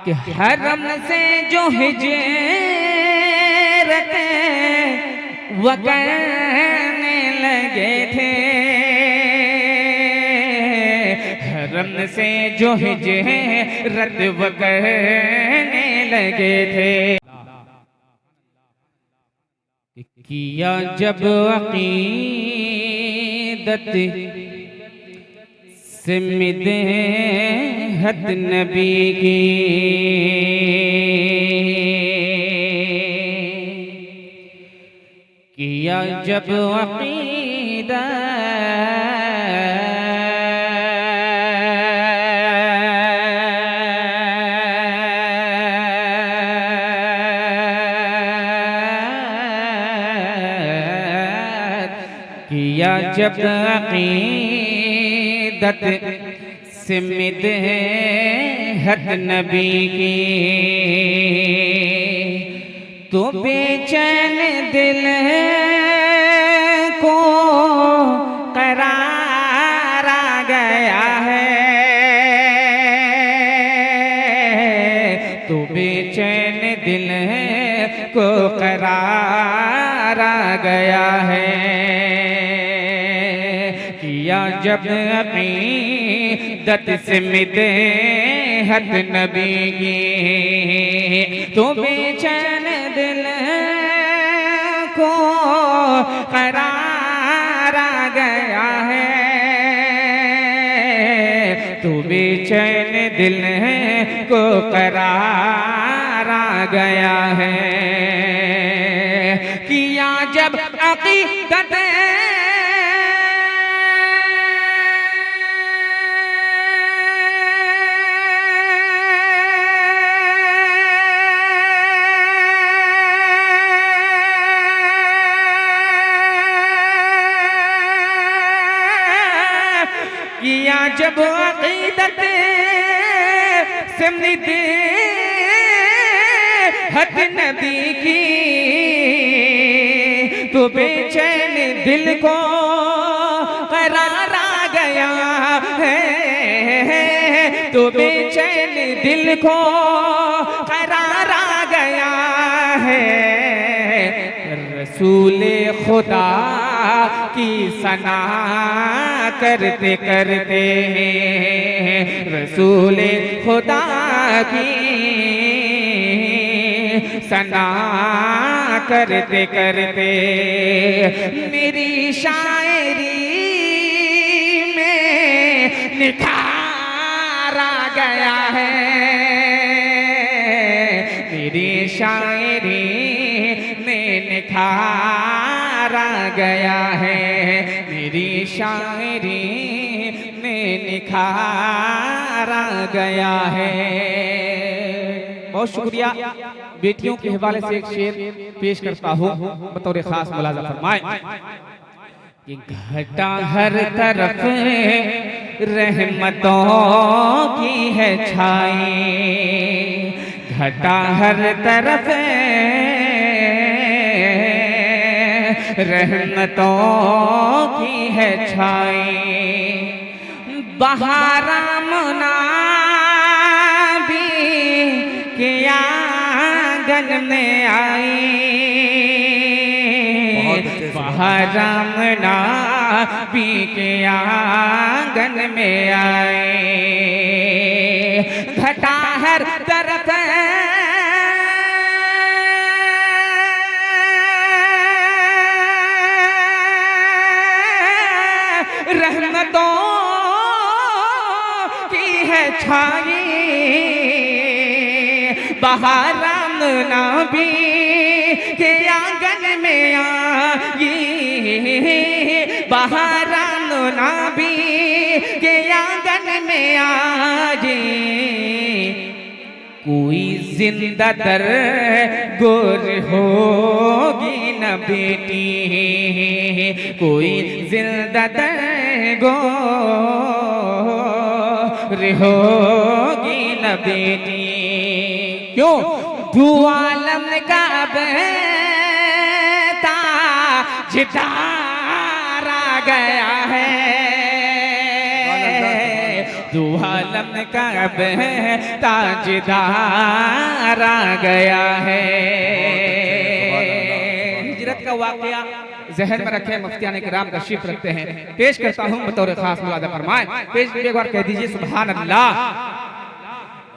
कि हरम से जो हिजरत वो करने लगे थे, हरम से जो हिजरत वो करने लगे थे। किया जब अक़ीदत से मिदहत नबी की, किया जब अक़ीदत किया जब अक़ीदत से मिदहत नबी की, तो बेचैन दिल को करार आ गया है, तो बेचैन दिल को करार आ गया है। किया जब अक़ीदत से मिदहत नबी की, तो बेचैन दिल को करार आ गया है, तो बेचैन दिल को करार आ गया है। किया जब अक़ीदत किया जब अक़ीदत से मिदहत नबी की, तो बेचैन दिल को करार आ गया है, तो बेचैन दिल को करार आ गया है। रसूले खुदा की सना करते करते, रसूले खुदा की सना करते करते, मेरी शायरी में निखार आ गया है, मेरी शायरी में निखार आ गया है, मेरी शायरी में निखार आ गया है। बहुत शुक्रिया। बेटियों के हवाले से एक शेर पेश करता हूँ, बतौर खास मुलाज़ा फरमाएं कि घटा हर तरफ रहमतों की है छाई, घटा हर तरफ रहमतों की है छाई, बहारामना भी के आंगन में आई, बहारामना भी के आंगन में आई, घटा हर तरफ रहमतों की है छाई, बहारामना भी के आंगन में आई, बहारामना भी के आंगन में आई, कोई जिंदा दर गोर होगी न बेटी, कोई जिंदा दर गोर होगी न बेटी, क्यों दुआलम का बेटा जितार आ गया है, दो आलम का अब ताजदार आ गया है। हिजरत का वाकया जहन में रखे, मुफ्तियान किराम तशरीफ रखते हैं। पेश करता हूँ बतौर खास मुलादा फरमाएं। पेश एक बार कह दीजिए सुभान अल्लाह।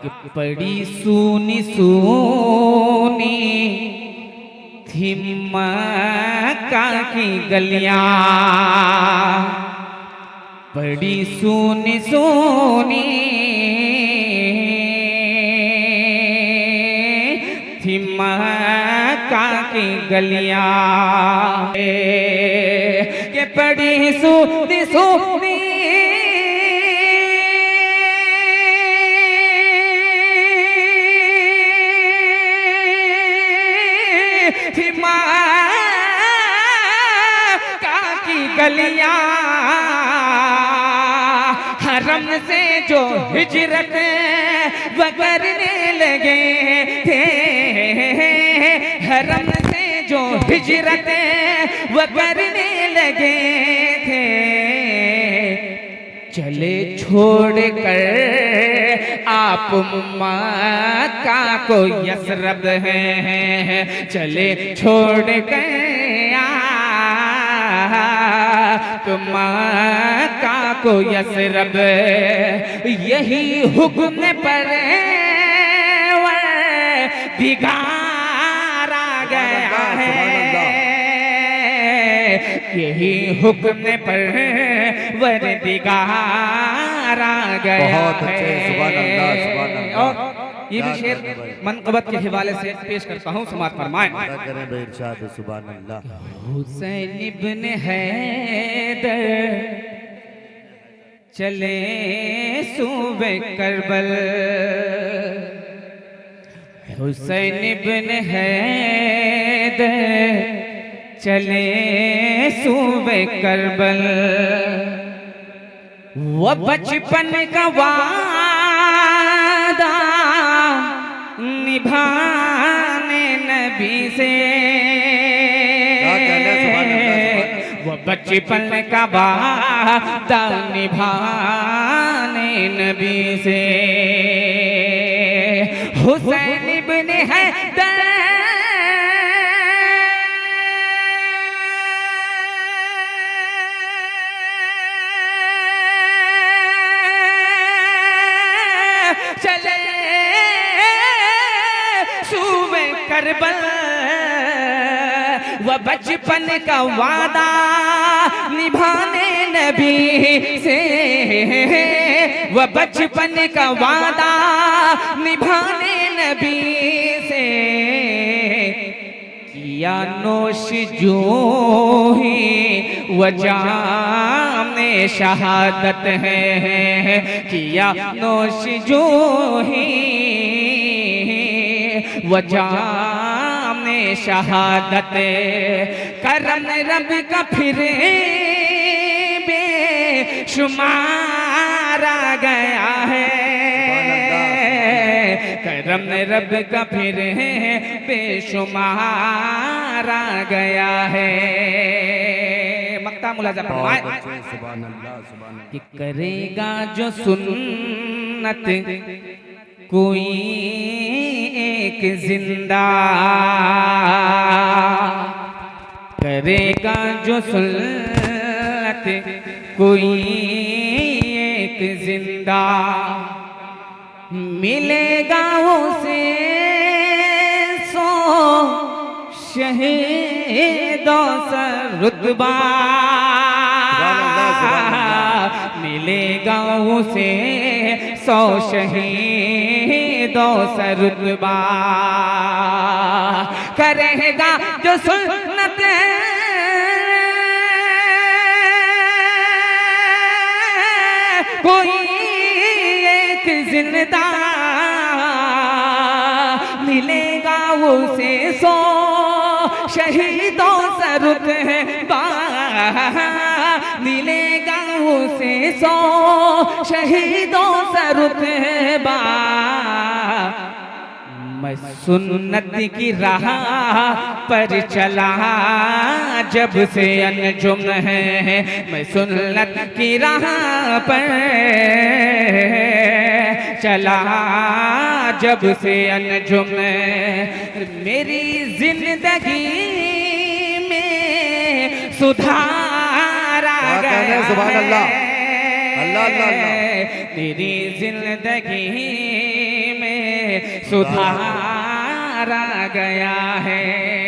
कि बड़ी सूनी सूनी थी मक्का की गलियां, बड़ी सूनी सूनी थी मक्का की गलियां, के बड़ी सूनी सूनी थी मक्का की गलियां, हरम से जो हिजरत वो करने लगे थे, हरम से जो हिजरत वो करने लगे थे, चले छोड़ कर आप मक्का को यसरब हैं, चले छोड़ कर आप मक्का को यसरब, यही हुक्म पर दिगार आ गया है, यही हुक्म पर वरदिगार आ गया है। सुभान अल्लाह, सुभान अल्लाह। और ये भी शेर मनक़बत के हवाले से पेश करता हूँ, समाअत फरमाएं। सुभान अल्लाह। हुसैन इब्न हैदर चले सूबे करबल, हुसैन इब्न हैदर चले सूबे करबल, वो बचपन का वादा निभाने नबी से, वो बचपन का वादा निभाने नबी से, हुसैन इब्न हैदर चले सूबे करबल, वह बचपन का वादा निभाने नबी से, वह बचपन का वादा निभाने नबी से, किया नोश जो ही वह जामे शहादत है, किया नोश जो ही वह जामे शहादत, करम रब का फिर बेशुमार आ गया है, करम रब का फिर बेशुमार आ गया है। मक्ता मुलाजा फरमाए कि करेगा जो सुन्नत कोई एक जिंदा, करेगा जो सुन्नत कोई एक जिंदा, मिलेगा उसे 100 शहीदों सा रुतबा, मिलेगा उसे 100 शहीदों सा रुतबा, करेगा जो सुन्नत कोई एक जिंदा, मिलेगा उसे 100 शहीदों सा रुतबा, मिलेगा उसे 100 शहीदों सा रुतबा, मैं सुन्नत की राह पर चला जब से अनजुम है मैं सुन्नत की राह पर चला, जब से अनजुम मेरी जिंदगी में सुधार आ गया सुभान अल्लाह, है। अल्लाह अल्लाह अल्लाह। मेरी जिंदगी में सुधार आ गया है।